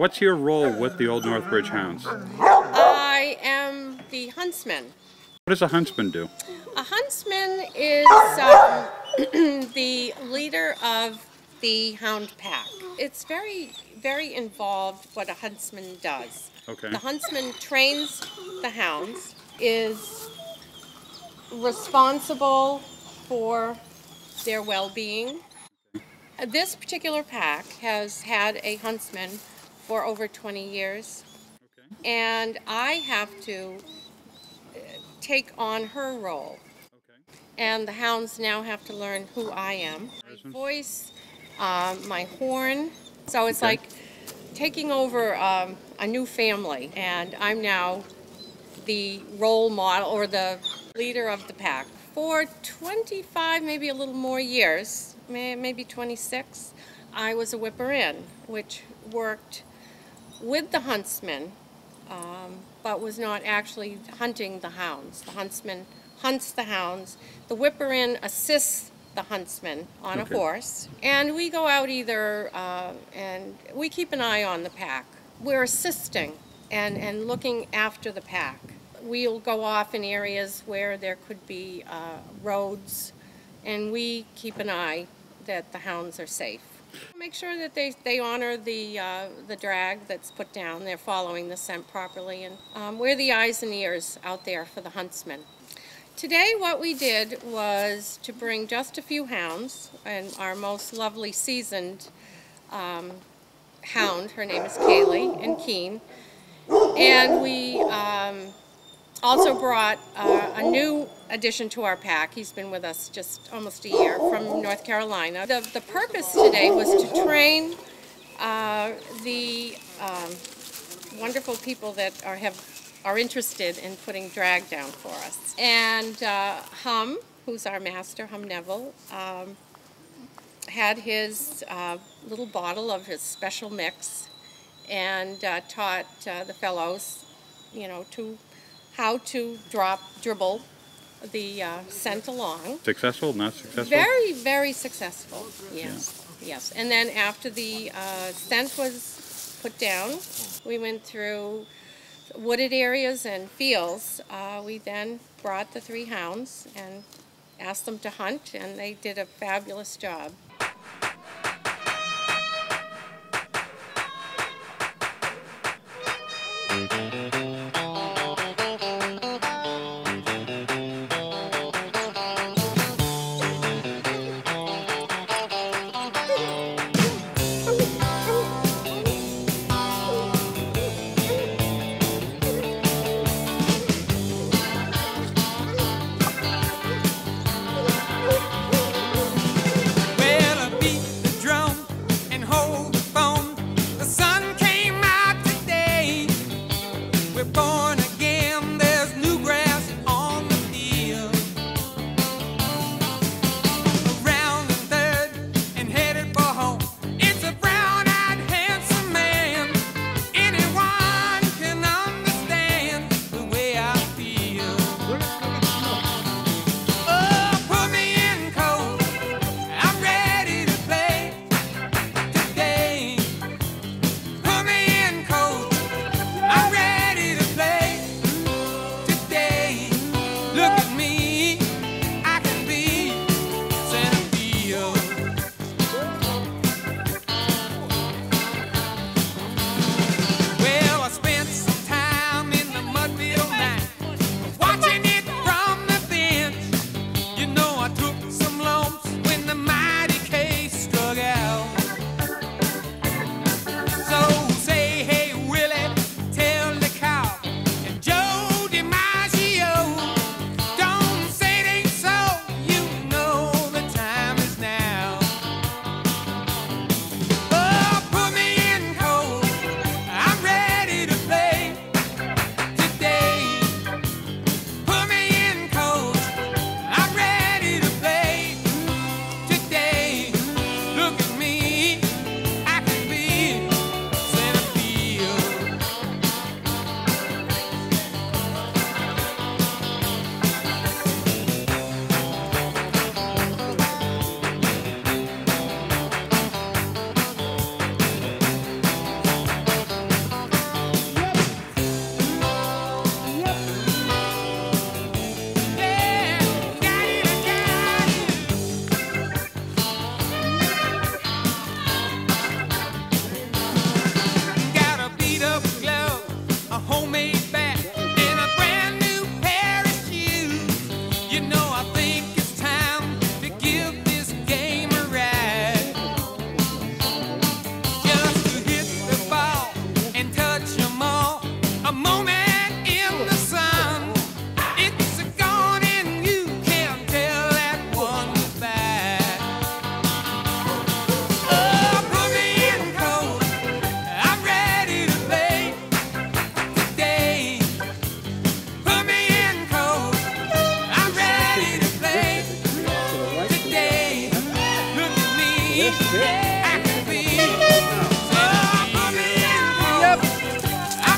What's your role with the old North Bridge Hounds? I am the huntsman. What does a huntsman do? A huntsman is the leader of the hound pack. It's very involved what a huntsman does. Okay. The huntsman trains the hounds, is responsible for their well-being. This particular pack has had a huntsman for over 20 years, Okay. and I have to take on her role. Okay. And the hounds now have to learn who I am. My voice, my horn. So it's like taking over a new family, and I'm now the role model or the leader of the pack. For 25, maybe a little more years, maybe 26, I was a whipper-in, which worked with the huntsman, but was not actually hunting the hounds. The huntsman hunts the hounds. The whipper-in assists the huntsman on a horse, and we go out either and we keep an eye on the pack. We're assisting and looking after the pack. We'll go off in areas where there could be roads, and we keep an eye that the hounds are safe. Make sure that they honor the drag that's put down. They're following the scent properly, and we're the eyes and ears out there for the huntsman. Today what we did was to bring just a few hounds, and our most lovely seasoned hound, her name is Kaylee and Keen, and we also brought a new addition to our pack. He's been with us just almost a year, from North Carolina. The purpose today was to train the wonderful people that are interested in putting drag down for us. And Hum, who's our master, Hum Neville, had his little bottle of his special mix and taught the fellows, you know, how to dribble the scent along. Successful, not successful? Very, very successful, yes. Yeah. Yes. And then after the scent was put down, we went through wooded areas and fields. We then brought the 3 hounds and asked them to hunt, and they did a fabulous job. Put me in cold, I'm ready to play.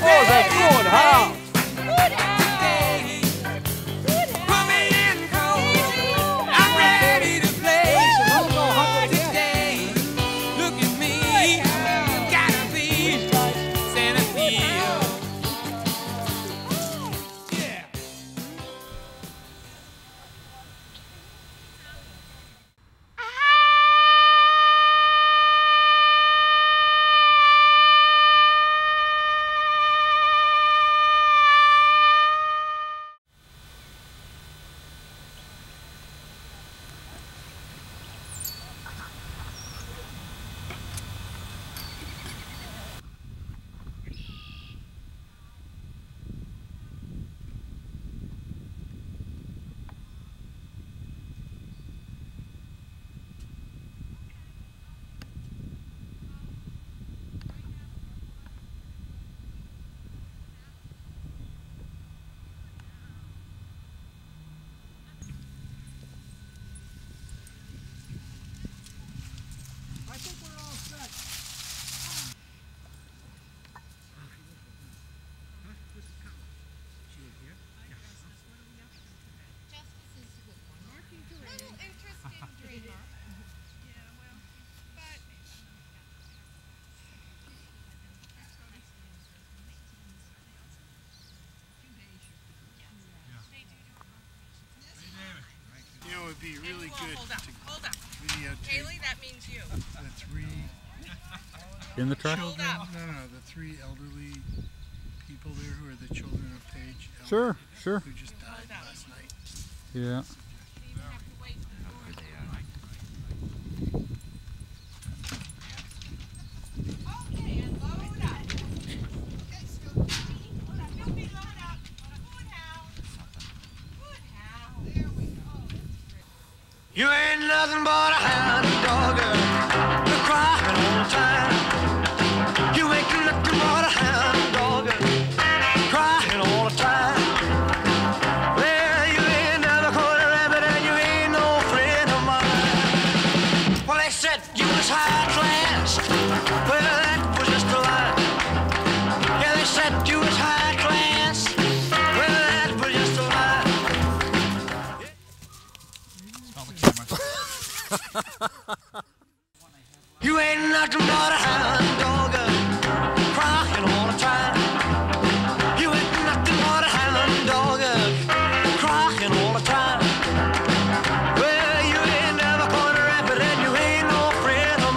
Oh, that's good, huh? You know, it would be really good hold up. videotape Haley, that means you. the three In the truck? children, the three elderly people there who are the children of Paige Elder, Sure, sure. who just died last night. Yeah. Okay, and load up. Okay, Scoopy. You'll be load up. Good hound. Good hound. There we go. You ain't nothing but a hound dog, you're crying all the time. You ain't nothing but a hound dog, crying all the time. Well, you ain't never caught a rabbit and you ain't no friend of mine. Well, they said you was high class. Well, that was just a lie. Yeah, they said you was high class. Well, that was just a lie. You ain't nothing but a hound dog, crying all the time. You ain't nothing but a hound dog, crying all the time. Well, you ain't never caught a rabbit and you ain't no friend of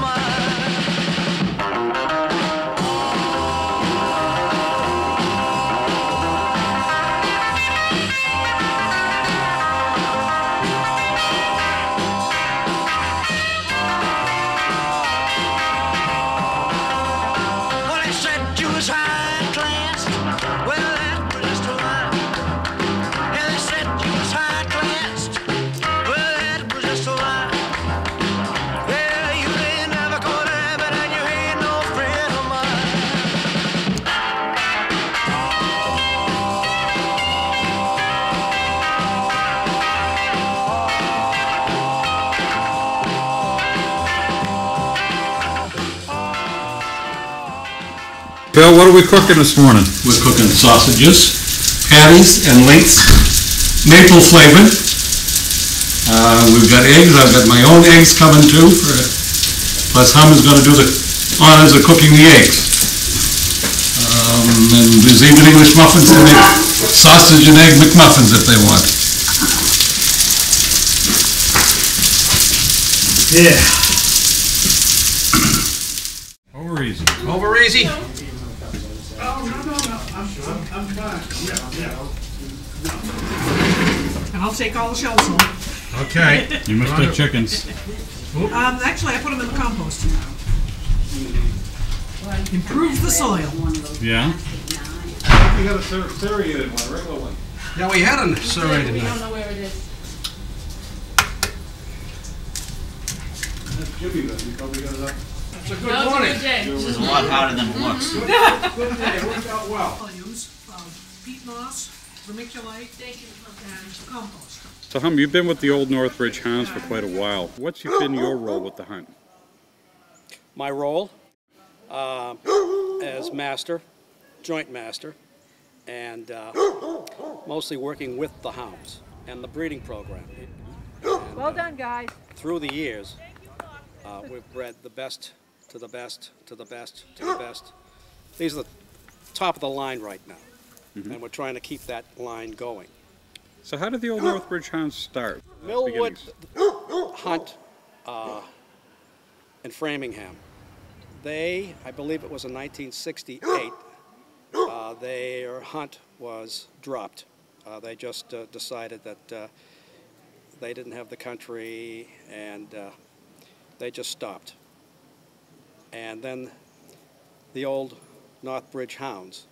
Bill, what are we cooking this morning? We're cooking sausages, patties, and links, maple flavored. We've got eggs. I've got my own eggs coming too. Plus, Hum is going to do the honors of cooking the eggs. And there's even English muffins in there. Sausage and egg McMuffins if they want. Yeah. Over easy. Over easy. I'm fine. And I'll take all the shells home. Okay. You missed the chickens. Actually, I put them in the compost. Improves the soil. Yeah? You got a serrated one, regular one. Yeah, we had a serrated We don't one. know where it is. That's Jimmy then, you probably got it up. It's a good That was a morning. good day. This is a lot harder than it looks. Good day, worked out well. I'll use peat moss, vermiculite, and compost. So, Hum, you've been with the old North Bridge Hounds for quite a while. What's been your role with the hunt? My role as master, joint master, and mostly working with the hounds and the breeding program. And, Well done, guys. through the years, we've bred the best to the best to the best to the best. These are the top of the line right now, and we're trying to keep that line going. So how did the old North Bridge Hounds start? Millwood Beginnings. Hunt in Framingham. They, I believe it was in 1968, their hunt was dropped. They just decided that they didn't have the country, and they just stopped. And then the old North Bridge Hounds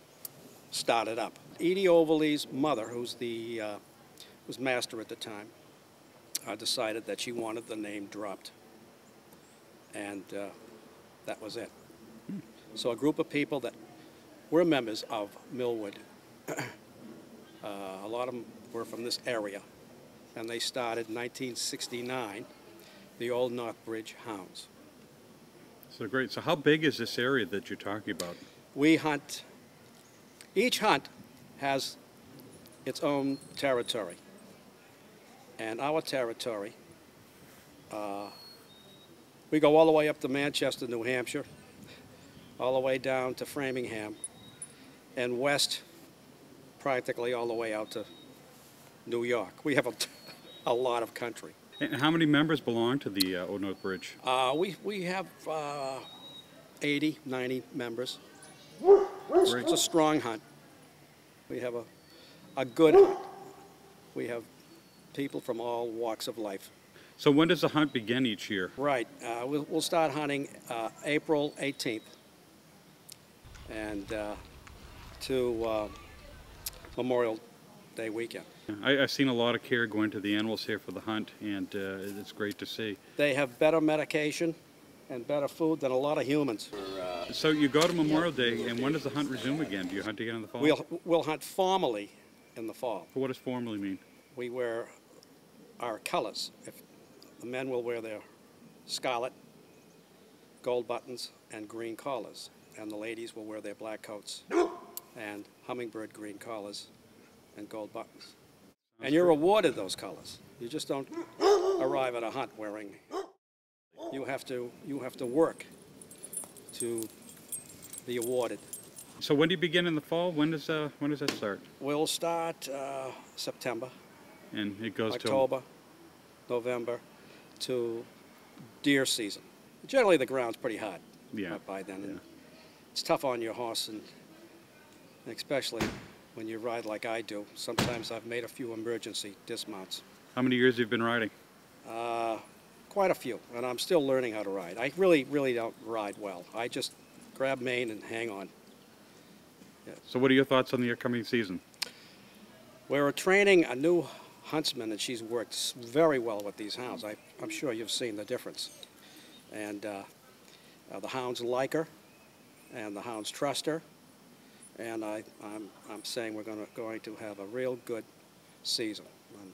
started up. Edie Overly's mother, who's the was master at the time, decided that she wanted the name dropped, and that was it. So a group of people that were members of Millwood, a lot of them were from this area, and they started in 1969, the old North Bridge Hounds. So great. So how big is this area that you're talking about? We hunt, each hunt has its own territory. And our territory, we go all the way up to Manchester, New Hampshire, all the way down to Framingham, and west practically all the way out to New York. We have a lot of country. And how many members belong to the old North Bridge? We have 80, 90 members. Great. It's a strong hunt. We have a good hunt. We have people from all walks of life. So when does the hunt begin each year? Right. We'll start hunting April 18th and to Memorial Day weekend. I've seen a lot of care go into the animals here for the hunt, and it's great to see. They have better medication and better food than a lot of humans. So you go to Memorial Day, and when does the hunt resume again? Do you hunt again in the fall? We'll hunt formally in the fall. What does formally mean? We wear our colors. If the men will wear their scarlet, gold buttons, and green collars, and the ladies will wear their black coats and hummingbird green collars and gold buttons. And you're awarded those colors. You just don't arrive at a hunt wearing. You have to work to be awarded. So when do you begin in the fall? When does that start? We'll start September, And it goes October, November, to deer season. Generally, the ground's pretty hot by then. And it's tough on your horse, and especially when you ride like I do. Sometimes I've made a few emergency dismounts. How many years have you been riding? Quite a few, and I'm still learning how to ride. I really don't ride well. I just grab mane and hang on. Yeah. So what are your thoughts on the upcoming season? We're training a new huntsman, and she's worked very well with these hounds. I'm sure you've seen the difference. And the hounds like her, and the hounds trust her. And I'm saying we're going to have a real good season. And